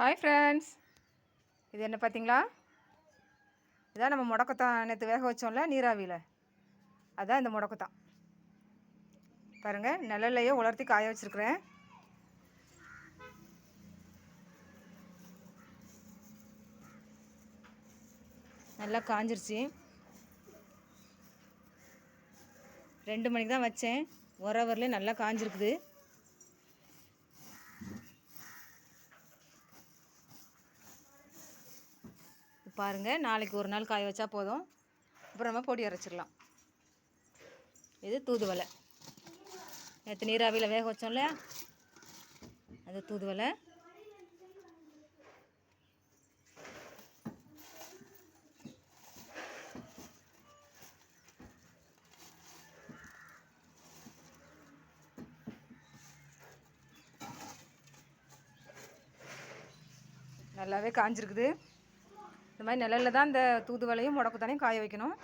Hi friends, இது என்ன பார்த்தீங்களா? இதான் நம்ம முடக்கத்தான் நேற்று வேக வச்சோம்ல நீராவியில், அதான் இந்த முடக்கத்தான். பாருங்கள், நிழல்லையே உலர்த்தி காய வச்சுருக்குறேன். நல்லா காஞ்சிருச்சு. 2 மணிக்கு தான் வச்சேன். 1 ஹவர்லேயே நல்லா காஞ்சிருக்குது. பாருங்கள், நாளைக்கு ஒரு நாள் காய வச்சா போதும். அப்புறம் நம்ம பொடி அரைச்சிடலாம். இது தூதுவளை, நேற்று நீராவியில் வேக வச்சோம்ல, அது தூதுவளை. நல்லாவே காஞ்சிருக்குது. இந்த மாதிரி நிழலில் தான் இந்த தூதுவளையும் முடக்கத்தானையும் காய வைக்கணும்.